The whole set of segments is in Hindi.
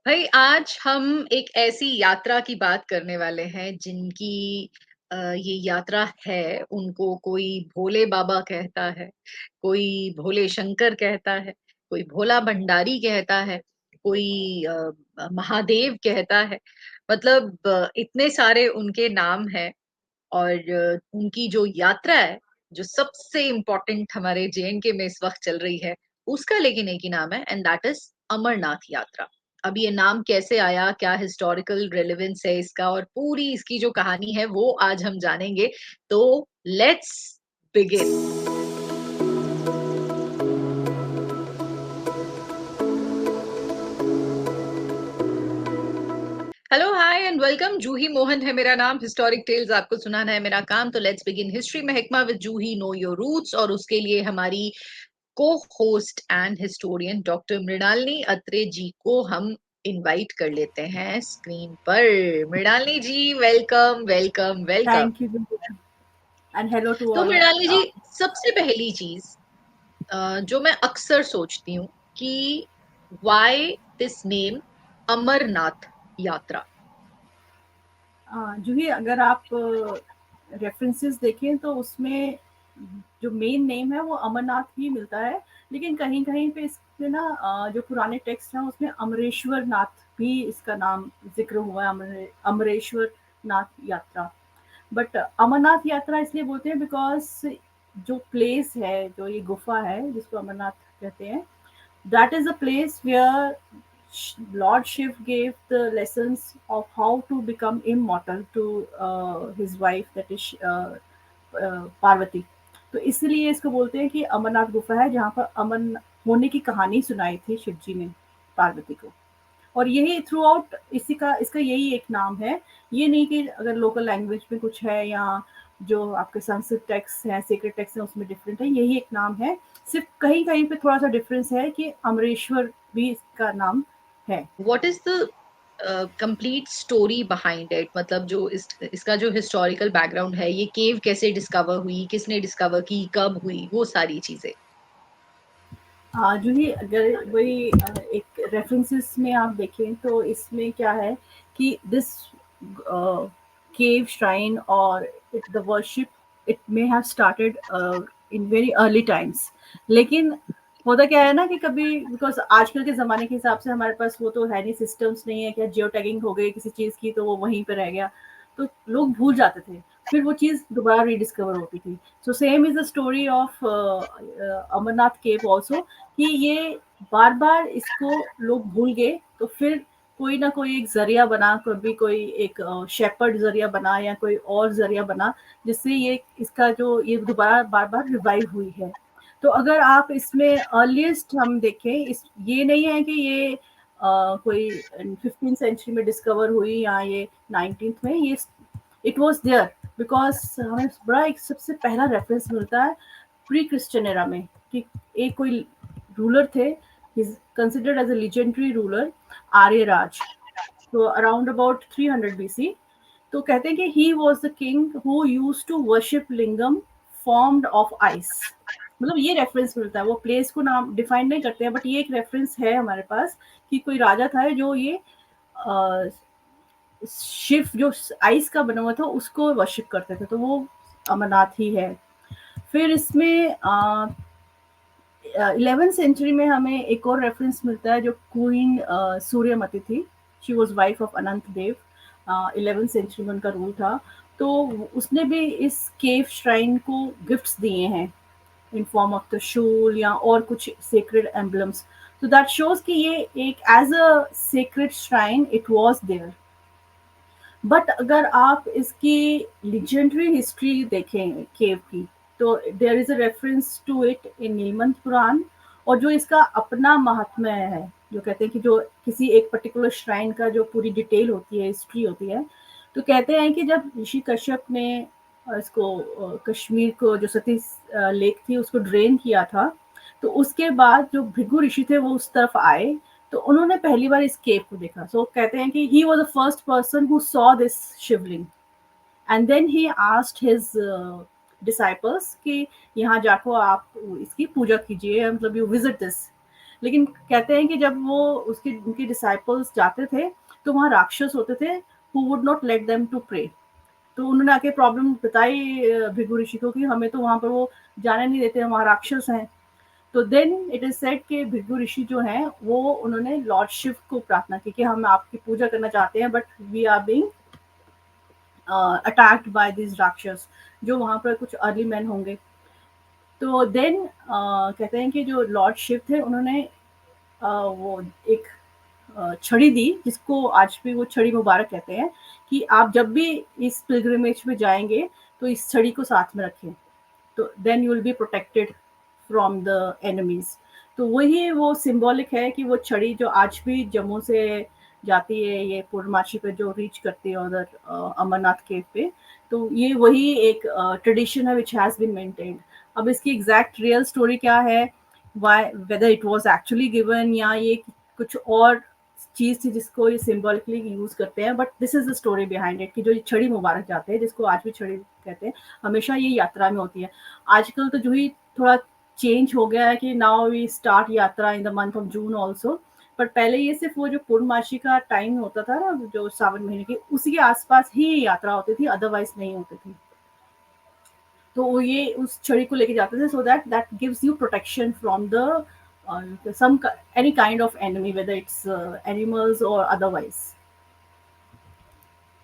भाई आज हम एक ऐसी यात्रा की बात करने वाले हैं जिनकी ये यात्रा है। उनको कोई भोले बाबा कहता है, कोई भोले शंकर कहता है, कोई भोला भंडारी कहता है, कोई महादेव कहता है। मतलब इतने सारे उनके नाम हैं। और उनकी जो यात्रा है, जो सबसे इम्पोर्टेंट हमारे जेएनके में इस वक्त चल रही है, उसका लेकिन एक ही नाम है, एंड दैट इज अमरनाथ यात्रा। अब ये नाम कैसे आया, क्या हिस्टोरिकल रेलेवेंस है इसका, और पूरी इसकी जो कहानी है वो आज हम जानेंगे। तो let's begin. Hello, hi and welcome. Juhi Mohan है मेरा नाम। हिस्टोरिक टेल्स आपको सुनाना है मेरा काम। तो लेट्स बिगिन हिस्ट्री में हिकमा with Juhi, know your roots. और उसके लिए हमारी को host and historian doctor Mrinalini Atre ji को हम इनवाइट कर लेते हैं स्क्रीन पर। Mrinalini ji, welcome welcome welcome. Thank you, Julia, and hello to तो all. मृणालिनी जी, सबसे पहली चीज जो मैं अक्सर सोचती हूँ कि व्हाई दिस नेम अमरनाथ यात्रा। जूही, अगर आप रेफरेंसेस देखें तो उसमें जो मेन नेम है वो अमरनाथ ही मिलता है, लेकिन कहीं कहीं पे इसमें ना जो पुराने टेक्स्ट हैं उसमें अमरेश्वर नाथ भी इसका नाम जिक्र हुआ है, अमरेश्वर नाथ यात्रा। बट अमरनाथ यात्रा इसलिए बोलते हैं बिकॉज जो प्लेस है, जो ये गुफा है जिसको अमरनाथ कहते हैं, that is a place where Lord Shiv gave the lessons of how to become immortal to his wife, that is Parvati. तो इसलिए इसको बोलते हैं कि अमरनाथ गुफा है, जहाँ पर अमन होने की कहानी सुनाई थी शिव जी ने पार्वती को। और यही थ्रू आउट इसी का इसका यही एक नाम है। ये नहीं कि अगर लोकल लैंग्वेज में कुछ है या जो आपके संस्कृत टेक्स्ट हैं, सीक्रेट टेक्स्ट हैं, उसमें डिफरेंट है, यही एक नाम है। सिर्फ कहीं कहीं पे थोड़ा सा डिफरेंस है कि अमरेश्वर भी इसका नाम है। What is the complete story behind it? मतलब जो इसका जो हिस्टोरिकल बैकग्राउंड है, ये केव कैसे डिस्कवर हुई, किसने डिस्कवर की, कब हुई, वो सारी चीजें। जो ही अगर वही एक रेफरेंसेस में आप देखें तो इसमें क्या है कि दिस केव श्राइन और the worship, it may have started in very early times. लेकिन होता क्या है ना कि कभी, बिकॉज आजकल के ज़माने के हिसाब से हमारे पास वो तो है नहीं, सिस्टम्स नहीं है, क्या जियो टैगिंग हो गई किसी चीज़ की तो वो वहीं पे रह गया, तो लोग भूल जाते थे, फिर वो चीज़ दोबारा रीडिस्कवर होती थी। So same is the story of Amarnath cave also, कि ये बार-बार इसको लोग भूल गए, तो फिर कोई ना कोई एक ज़रिया बना, कभी कोई एक शेपर्ड ज़रिया बना या कोई और ज़रिया बना, जिससे ये इसका जो ये दोबारा बार-बार रिवाइव हुई है। तो अगर आप इसमें अर्लीस्ट हम देखें, इस ये नहीं है कि ये कोई 15th सेंचुरी में डिस्कवर हुई या ये 19th में, ये इट वाज़ देयर, बिकॉज़ हमें बड़ा एक सबसे पहला रेफरेंस मिलता है प्री क्रिश्चियन एरा में, कि एक कोई रूलर थे, he's considered as a legendary ruler, आर्यराज। तो अराउंड अबाउट 300 BC। तो कहते हैं कि he was the king who used to worship lingam formed of ice। मतलब ये रेफरेंस मिलता है, वो प्लेस को नाम डिफाइन नहीं करते हैं, बट ये एक रेफरेंस है हमारे पास कि कोई राजा था जो ये अ, शिव जो आइस का बना हुआ था उसको वर्शिप करते थे, तो वो अमरनाथ ही है। फिर इसमें 11th सेंचुरी में हमें एक और रेफरेंस मिलता है, जो क्वीन सूर्यमती थी, she was wife of Anant Dev. 11th century में उनका रूल था, तो उसने भी इस केव श्राइन को गिफ्ट्स दिए हैं इन फॉर्म ऑफ द शूल या और कुछ सेक्रेड एम्बलम्स। तो दैट शोज कि ये एक as a sacred shrine it was there. But अगर आप इसकी लेजेंडरी हिस्ट्री देखें केव की, तो there is a reference to it in Nilamata Purana. और जो इसका अपना महात्म्य है, जो कहते हैं कि जो किसी एक पर्टिकुलर श्राइन का जो पूरी डिटेल होती है, हिस्ट्री होती है, तो कहते हैं कि जब ऋषि कश्यप ने इसको कश्मीर को जो सती लेक थी उसको ड्रेन किया था, तो उसके बाद जो भृगु ऋषि थे वो उस तरफ आए, तो उन्होंने पहली बार इस केव को देखा। सो कहते हैं कि he was the first person who saw this Shivling, and then he asked his disciples कि यहाँ जाको आप इसकी पूजा कीजिए, मतलब यू विजिट दिस। लेकिन कहते हैं कि जब वो उसके उनके डिसाइपल्स जाते थे, तो वहाँ राक्षस होते थे who would not let them to pray. तो उन्होंने आके प्रॉब्लम बताई भृगु ऋषि को कि हमें तो वहाँ पर वो जाने नहीं देते, वहाँ राक्षस हैं। तो देन इट इज सेड कि भृगु ऋषि जो हैं वो उन्होंने लॉर्ड शिव को प्रार्थना की कि हम आपकी पूजा करना चाहते हैं, but we are being attacked by this rakshas, जो वहाँ पर कुछ अर्ली मैन होंगे। तो देन कहते हैं कि जो लॉर्ड शिव थे उन्होंने वो एक छड़ी दी, जिसको आज भी वो छड़ी मुबारक कहते हैं, कि आप जब भी इस पिलग्रिमेज में जाएंगे तो इस छड़ी को साथ में रखें, तो then you will be protected from the enemies. तो वही वो सिंबॉलिक है कि वो छड़ी जो आज भी जम्मू से जाती है, ये पूर्णमासी पे जो रीच करती है उधर अमरनाथ केव पे, तो ये वही एक ट्रेडिशन है विच हैज बीन मेंटेन्ड। अब इसकी एग्जैक्ट रियल स्टोरी क्या है, why whether it was actually given या ये कुछ और चीज थी जिसको ये सिंबॉलिकली यूज करते हैं, but this is the story behind it कि जो ये छड़ी मुबारक जाते हैं, जिसको आज भी छड़ी कहते हैं, हमेशा ये यात्रा में होती है। आजकल तो जो ही थोड़ा चेंज हो गया है कि नाउ वी स्टार्ट यात्रा in the month of June also, but पहले ये सिर्फ वो जो पूर्णमासी का टाइम होता था ना, जो सावन महीने की, उसी के आसपास ही यात्रा होती थी, अदरवाइज नहीं होती थी। तो वो ये उस छड़ी को लेके जाते थे, so that that gives you protection from the some any kind of enemy, whether it's animals or otherwise.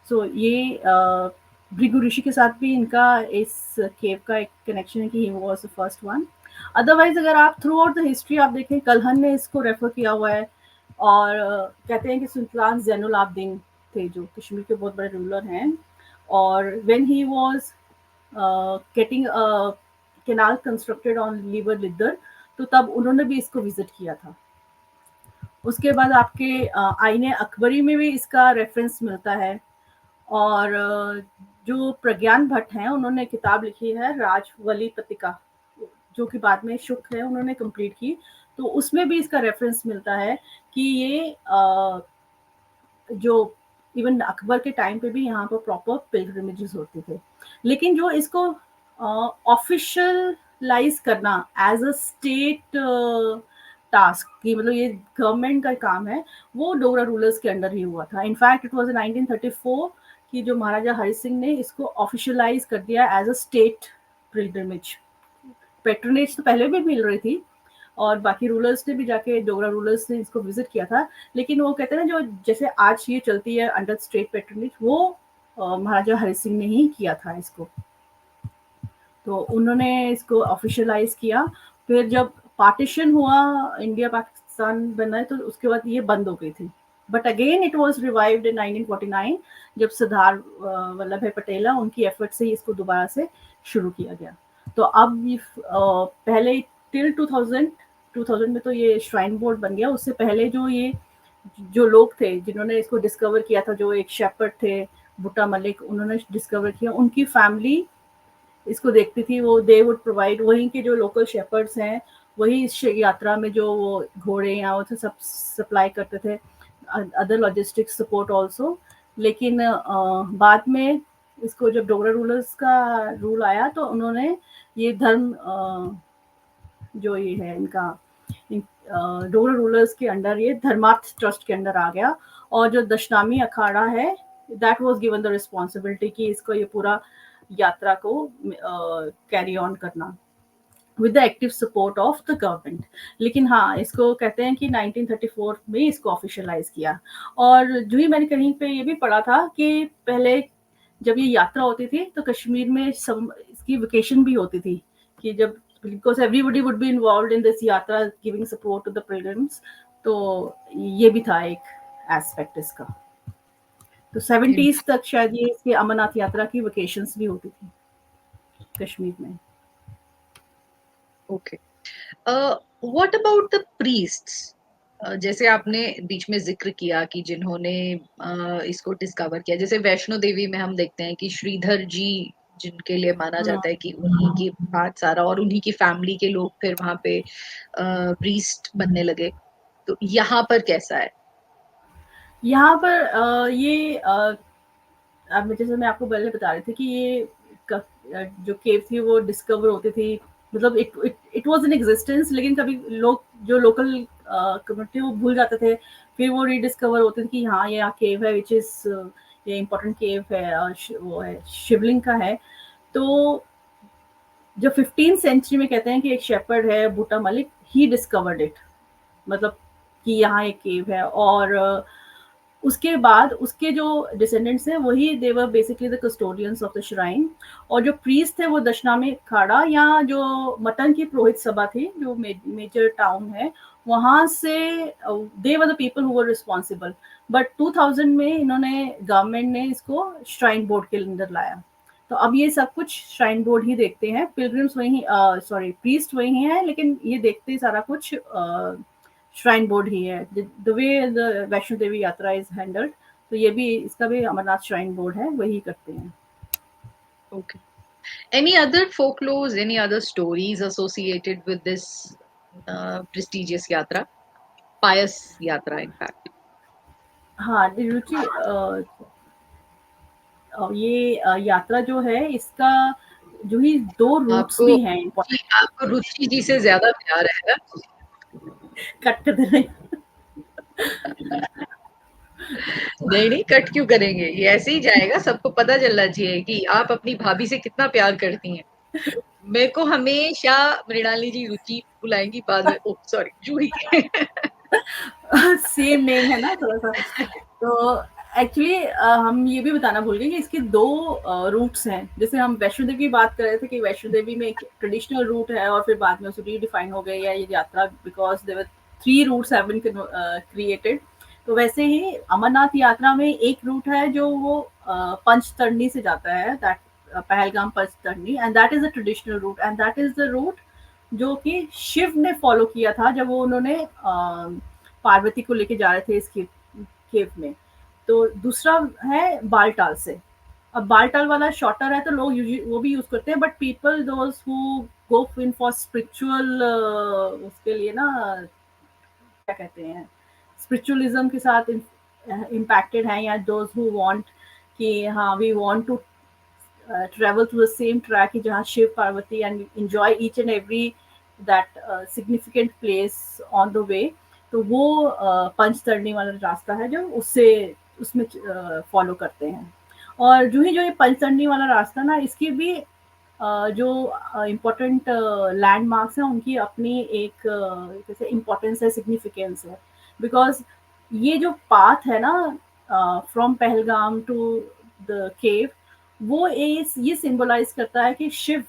सो ये भृगु ऋषि के साथ भी इनका इस केव का एक कनेक्शन है कि he was the first one. Otherwise अगर आप थ्रू आउट द हिस्ट्री आप देखें, कलहन ने इसको रेफर किया हुआ है, और कहते हैं कि सुल्तान जैनुल आबदीन थे जो कश्मीर के बहुत बड़े रूलर हैं, और when he was getting canal constructed on river Lidder, तो तब उन्होंने भी इसको विजिट किया था। उसके बाद आपके आईने अकबरी में भी इसका रेफरेंस मिलता है, और जो प्रज्ञान भट्ट हैं उन्होंने किताब लिखी है राजवली पत्रिका, जो कि बाद में शुक है उन्होंने कंप्लीट की, तो उसमें भी इसका रेफरेंस मिलता है कि ये जो इवन अकबर के टाइम पे भी यहाँ पर प्रॉपर पिलग्रिमेजेस होते थे। लेकिन जो इसको ऑफिशियलाइज करना एज अ स्टेट टास्क की, मतलब ये गवर्नमेंट का काम है, वो डोगरा रूलर्स के अंडर ही हुआ था। इनफैक्ट इट वाज इन 1934 कि जो महाराजा हरि सिंह ने इसको ऑफिशियलाइज कर दिया as a state pilgrimage. Patronage तो पहले भी मिल रही थी, और बाकी रूलर्स ने भी जाके, डोगरा रूलर्स ने इसको विजिट किया था, लेकिन वो कहते हैं ना, जो जैसे आज ये चलती है अंडर स्टेट पेट्रोनेज, वो महाराजा हरि सिंह ने ही किया था इसको। तो उन्होंने इसको ऑफिशियलाइज किया। फिर जब पार्टीशन हुआ, इंडिया पाकिस्तान बना है, तो उसके बाद ये बंद हो गई थी, but again it was revived in 1949 जब सरदार वल्लभ भाई पटेल उनकी एफर्ट से इसको दोबारा से शुरू किया गया। तो अब ये पहले टिल 2000 में तो ये श्राइन बोर्ड बन गया। उससे पहले जो ये जो लोग थे जिन्होंने इसको डिस्कवर किया था, जो एक शेपर्ड थे बुट्टा मलिक, उन्होंने डिस्कवर किया, उनकी फैमिली इसको देखती थी। वो दे वुड प्रोवाइड, वहीं के जो लोकल शेपर्ड्स हैं वही इस यात्रा में जो वो घोड़े या वो सब सप्लाई करते थे, अदर लॉजिस्टिक सपोर्ट ऑल्सो। लेकिन बाद में इसको जब डोगरा रूलर्स का रूल आया, तो उन्होंने ये धर्म जो ये है इनका डोगरा रूलर्स के अंडर, ये धर्मार्थ ट्रस्ट के अंडर आ गया, और जो दशनामी अखाड़ा है that was given the responsibility कि इसको ये पूरा यात्रा को कैरी ऑन करना with the active support of the government. लेकिन हाँ, इसको कहते हैं कि 1934 में इसको ऑफिशियलाइज किया। और जो ही मैंने कहीं पे ये भी पढ़ा था कि पहले जब ये यात्रा होती थी तो कश्मीर में इसकी वेकेशन भी होती थी, कि जब because everybody would be involve in this yatra giving support to the pilgrims, तो ये भी था एक एस्पेक्ट इसका। तो 70s तक शायद ये इसकी अमरनाथ यात्रा की वेकेशंस भी होती थी कश्मीर में। Okay, what about the priests? जैसे आपने बीच में जिक्र किया कि जिन्होंने इसको डिस्कवर किया, जैसे वैष्णो देवी में हम देखते हैं कि श्रीधर जी, जिनके लिए माना जाता है कि उन्हीं की बात सारा, और उन्हीं की फैमिली के लोग फिर वहां पे प्रीस्ट बनने लगे। तो यहाँ पर कैसा है? यहाँ पर ये अब जैसे मैं आपको पहले बता रही थी कि ये जो केव थी वो डिस्कवर होती थी मतलब इट वाज इन एग्जिस्टेंस, लेकिन कभी लोग जो लोकल कम्युनिटी वो भूल जाते थे, फिर वो रीडिस्कवर होते थे कि हाँ ये यहाँ केव है विच इज ये इम्पोर्टेंट केव है, वो है शिवलिंग का है। तो जो 15 सेंचुरी में कहते हैं कि एक शेपर्ड है बूटा मलिक, ही डिस्कवर्ड इट, मतलब कि यहाँ एक केव है। और उसके बाद उसके जो डिसेंडेंट्स हैं वही they were basically the custodians of the shrine. और जो प्रीस्ट थे वो दशनामी खाड़ा या जो मटन की पुरोहित सभा थी जो मेजर टाउन है वहां से, they were the people who were responsible. But 2000 में इन्होंने गवर्नमेंट ने इसको श्राइन बोर्ड के अंदर लाया। तो अब ये सब कुछ श्राइन बोर्ड ही देखते हैं, पिलग्रिम्स वही, सॉरी प्रीस्ट वही हैं, लेकिन ये देखते सारा कुछ श्राइन बोर्ड ही है। The way the Vaishno Devi यात्रा इज हैंडल्ड, तो ये भी इसका भी अमरनाथ श्राइन बोर्ड है, वही करते हैं। Okay. Any other folklores, any other stories associated with this prestigious yatra? Pious yatra, in fact. हाँ रुचि, ये यात्रा जो है इसका जो ही 2 रूट्स आपको भी हैं जी, इम्पोर्टेंट। आपको रुचि जी से ज्यादा प्यार है ना? कट कर देना। नहीं नहीं, कट क्यों करेंगे, ये ऐसे ही जाएगा, सबको पता चलना चाहिए कि आप अपनी भाभी से कितना प्यार करती हैं। मेरे को हमेशा मृणाली जी रुचि बुलाएंगी बाद में, ओह सॉरी जूही। सेम नेम है ना थोड़ा सा। तो एक्चुअली हम ये भी बताना भूल गए कि इसके 2 रूट्स हैं। जैसे हम वैष्णो देवी की बात कर रहे थे कि वैष्णो देवी में एक ट्रेडिशनल रूट है और फिर बाद में उसे रीडिफाइन हो गई है ये यात्रा, because there were 3 routes have been created. तो वैसे ही अमरनाथ यात्रा में एक रूट है जो वो पंचतरणी से जाता है, that Pahalgam Panchtarni, and that is a traditional route, and that is the route जो कि शिव ने फॉलो किया था जब वो उन्होंने पार्वती को लेके जा रहे थे इस केव में। तो दूसरा है बालटाल से। अब बालटाल वाला शॉर्टर है तो लोग वो भी यूज करते हैं, but people those who go in for spiritual, उसके लिए ना क्या कहते हैं, स्पिरिचुअलिज्म के साथ इम्पैक्टेड हैं, या दोज हु वांट कि हाँ we want to travel through the same track कि जहाँ Shiv Parvati and enjoy each and every that significant place on the way। तो वो पंचतरणी वाला रास्ता है जो उससे उसमें फॉलो करते हैं। और जो ये पंचतरणी वाला रास्ता ना, इसकी भी जो इम्पोर्टेंट लैंडमार्क्स हैं उनकी अपनी एक जैसे इम्पोर्टेंस है, सिग्निफिकेंस है। बिकॉज ये जो पाथ है ना from Pahalgam to the cave, वो ये सिंबलाइज करता है कि Shiv,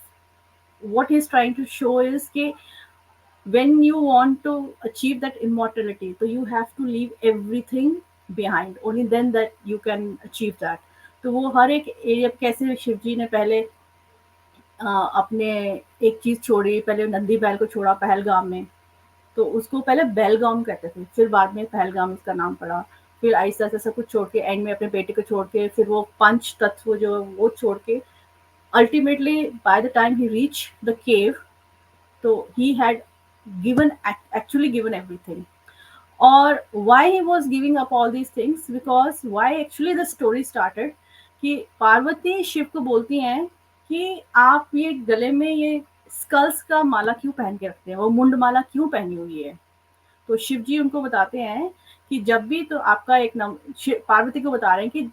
what he's trying to show is कि when you want to achieve that immortality, so you have to leave everything behind, only then that you can achieve that। तो वो हर एक एरिया, कैसे शिव जी ने पहले अपने एक चीज छोड़ी, पहले नंदी बैल को छोड़ा पहलगाम में, तो उसको पहले बेलगाम कहते थे, फिर बाद में पहलगाम उसका नाम पड़ा। फिर आहिस्ता आहिस्ता सब कुछ छोड़ के एंड में अपने बेटे को छोड़ के फिर वो पंच तत्व जो वो छोड़ के ultimately by the time he reached the cave, so he had actually given everything। और why he was giving up all these things, because why actually the story started कि पार्वती शिव को बोलती हैं कि आप ये गले में ये स्कल्स का माला क्यों पहन के रखते हैं, वो मुंड माला क्यों पहनी हुई है। तो शिव जी उनको बताते हैं कि जब भी तो आपका एक पार्वती को बता रहे हैं कि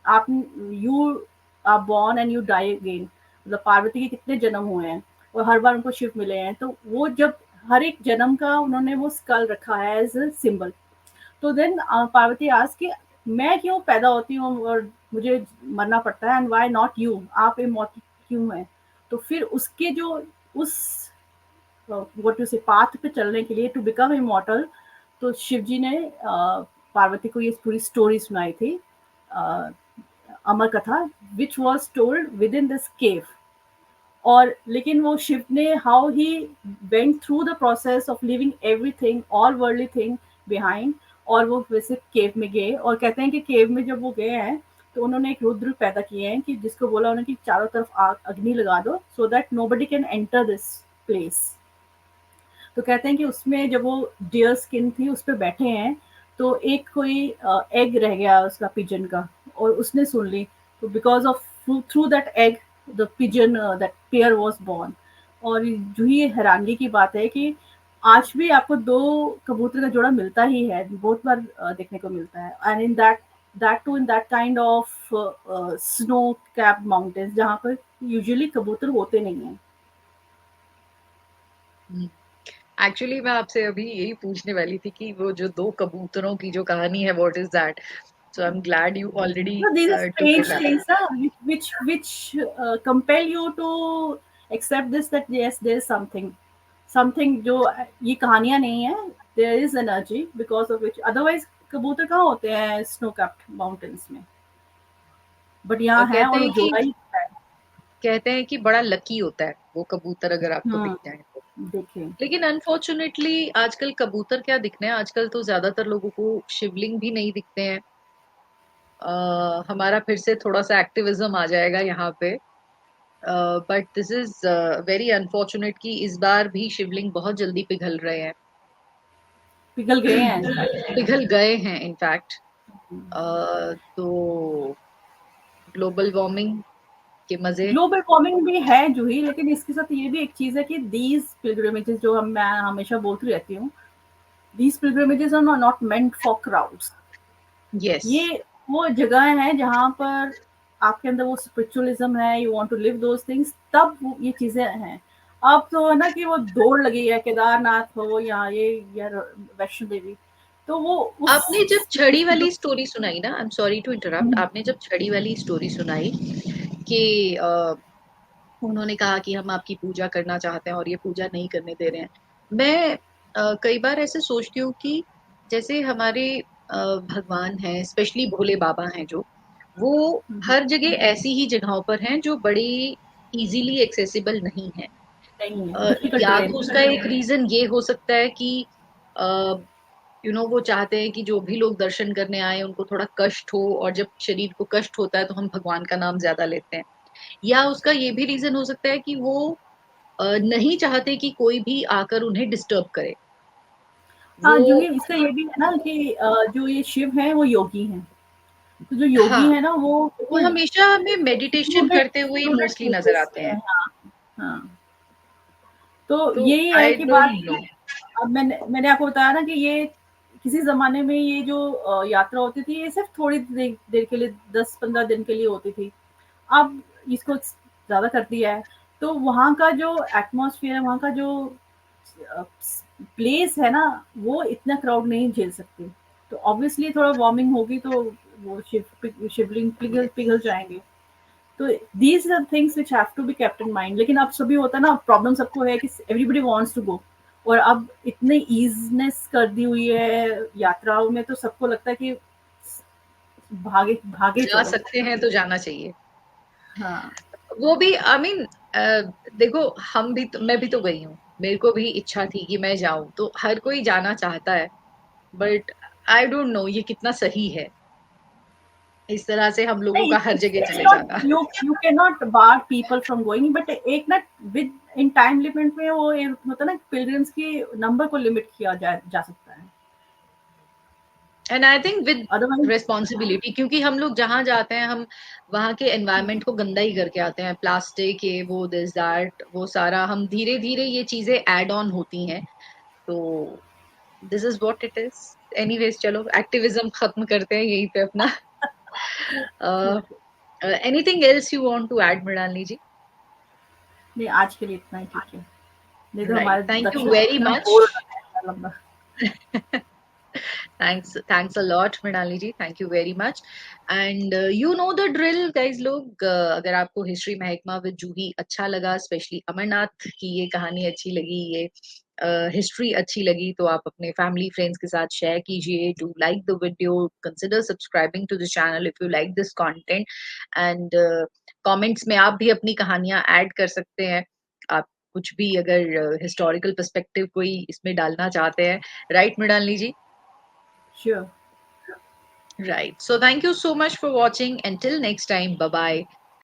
आप you are born and you die again, मतलब पार्वती के कितने जन्म हुए हैं और हर बार उनको शिव मिले हैं, तो वो जब हर एक जन्म का उन्होंने वो स्कल रखा है एज ए सिंबल। तो देन पार्वती आज कि मैं क्यों पैदा होती हूँ और मुझे मरना पड़ता है, एंड वाई नॉट यू, आप इमॉर्टल क्यों है। तो फिर उसके जो उस व्हाट यू से पाथ पे चलने के लिए टू बिकम इमॉर्टल, तो शिव जी ने पार्वती को ये पूरी स्टोरी सुनाई थी, अमर कथा, which was told with in this केव। और लेकिन वो शिव ने how he went through the process of living everything all worldly thing behind, और वो वैसे केव में गए। और कहते हैं कि केव में जब वो गए हैं तो उन्होंने एक रुद्र पैदा किए हैं कि जिसको बोला उन्होंने कि चारों तरफ आग अग्नि लगा दो so that nobody can enter this place. तो कहते हैं कि उसमें जब वो डियर स्किन थी उस पर बैठे हैं तो एक कोई एग रह गया उसका पिजन का, और उसने सुन ली। तो because of through that egg the pigeon that pair was born. और जो ये हैरानगी की बात है कि आज भी आपको 2 कबूतर का जोड़ा मिलता ही है, बहुत बार देखने को मिलता है and in that too in that kind of snow capped mountains जहाँ पर यूजुअली कबूतर होते नहीं हैं। एक्चुअली मैं आपसे अभी यही पूछने वाली थी कि वो जो दो कबूतरों की जो कहानी है, what is that? So I am glad you already No, these are took strange it up. things, which compel you to accept this that yes, there is something जो ये कहानियाँ नहीं है, there is energy because of which otherwise कबूतर कहाँ होते हैं स्नो कैप्ड माउंटेन्स में, बट और यहाँ है और वो जोड़ा ही है। कहते हैं कि बड़ा लकी होता है वो कबूतर अगर आपको दिख हम्म, जाए तो। देखिए। लेकिन अनफॉर्चुनेटली आजकल कबूतर क्या दिखने हैं, आजकल तो ज्यादातर लोगों को शिवलिंग भी नहीं दिखते हैं। हमारा फिर से थोड़ा सा एक्टिविज्म आ जाएगा यहाँ पे। But this is very unfortunate कि इस बार भी शिवलिंग बहुत जल्दी पिघल रहे हैं। पिघल गए हैं इनफैक्ट। पिघल गए हैं इनफैक्ट। तो ग्लोबल वार्मिंग के मजे। ग्लोबल वार्मिंग भी है जूही, लेकिन इसके साथ ये भी एक चीज है कि दीज पिलग्रिमेजेस जो हम मैं हमेशा बोलती रहती हूँ, these pilgrimages are not meant for crowds. Yes. ये वो जगह है जहाँ पर आपके अंदर वो स्पिरिचुअलिज्म है, you want to live those things, तब ये चीजें हैं। अब तो है ना कि वो दौड़ लगी है, केदारनाथ हो या ये या वैष्णो देवी, तो वो उस आपने जब छड़ी वाली स्टोरी सुनाई ना, I am sorry to interrupt, आपने जब छड़ी वाली स्टोरी सुनाई कि उन्होंने कहा कि हम आपकी पूजा करना चाहते हैं और ये पूजा नहीं करने दे रहे हैं। मैं कई बार ऐसे सोचती हूँ कि जैसे हमारे भगवान हैं, स्पेशली भोले बाबा हैं जो, वो हर जगह ऐसी ही जगहों पर हैं जो बड़ी इजीली एक्सेसिबल नहीं है। नहीं है, डिफिकल्ट या टरेन। तो उसका एक रीजन ये हो सकता है कि वो चाहते हैं कि जो भी लोग दर्शन करने आए उनको थोड़ा कष्ट हो, और जब शरीर को कष्ट होता है तो हम भगवान का नाम ज्यादा लेते हैं। या उसका ये भी रीजन हो सकता है कि वो नहीं चाहते कि कोई भी आकर उन्हें डिस्टर्ब करे। हाँ, वो जो ये इसका ये भी है ना कि जो ये शिव है वो योगी हैं, तो जो योगी हाँ, है ना वो वो बिल्कुल हमेशा हमें मेडिटेशन secluded करते हुए secluded मोस्टली नजर places आते है, हैं। हाँ, हाँ। तो तो यही है आई कि डोंट बात नो। कि अब मैंने आपको बताया ना कि ये किसी ज़माने में ये जो यात्रा होती थी, ये सिर्फ़ थोड़ी देर देर के लिए 10-15 दिन के लिए होती थी। अब इसको ज़्यादा कर दिया है, तो वहाँ का जो एटमॉस्फेयर है, वहाँ का जो अ, प्लेस है ना, वो इतना क्राउड नहीं झेल सकती। तो ऑब्वियसली थोड़ा वार्मिंग होगी तो वो शिवलिंग पिघल यस। पिघल जाएँगे। तो these are things which have to be kept in mind. लेकिन अब सभी होता है ना, प्रॉब्लम सबको है कि एवरीबॉडी वांट्स टू गो, और अब इतने ईज़नेस कर दी हुई है यात्राओं में, तो सबको लगता है कि भागे भागे जा चलो। सकते हैं तो जाना चाहिए। हाँ। वो भी आई मीन देखो, हम भी तो, मैं भी तो गई हूँ, मेरे को भी इच्छा थी कि मैं जाऊं, तो हर कोई जाना चाहता है। बट आई डोंट नो ये कितना सही है, इस तरह से हम लोगों नहीं, का हर जगह इट्स चले नॉट, जाना। You can not bar people from going, but एक ना विद इन टाइम लिमिट में वो एक होता है ना, पिलग्रिम्स की नंबर को लिमिट किया जा सकता है, and I think with otherwise. Responsibility, क्योंकि हम लोग जहां जाते हैं हम वहां के एनवायरनमेंट को गंदा ही करके आते हैं, प्लास्टिक ये वो दिस दैट वो सारा, हम धीरे धीरे ये चीजें ऐड ऑन होती हैं। तो this is what it is. Anyways, चलो एक्टिविज्म खत्म करते हैं यहीं पे अपना। Anything else you want to add, Mrinalini ji? नहीं, आज के लिए इतना ही ठीक है, नहीं तो राइट, हमारे थैंक यू दर्शन वेरी करना मच। बोर हो जाता है इतना लंबा। Thanks a lot Mrinali ji, thank you very much. And you know the drill guys लोग, अगर आपको हिस्ट्री महकमा विद जूही अच्छा लगा, स्पेशली अमरनाथ की ये कहानी अच्छी लगी, ये हिस्ट्री अच्छी लगी, तो आप अपने फैमिली फ्रेंड्स के साथ शेयर कीजिए। Do like the video, consider subscribing to the channel if you like this content. And comments में आप भी अपनी कहानियां ऐड कर सकते हैं। आप कुछ भी अगर हिस्टोरिकल पर्सपेक्टिव कोई इसमें डालना चाहते हैं, right Mrinalini ji? Sure. Right. So thank you so much for watching. Until next time, bye bye.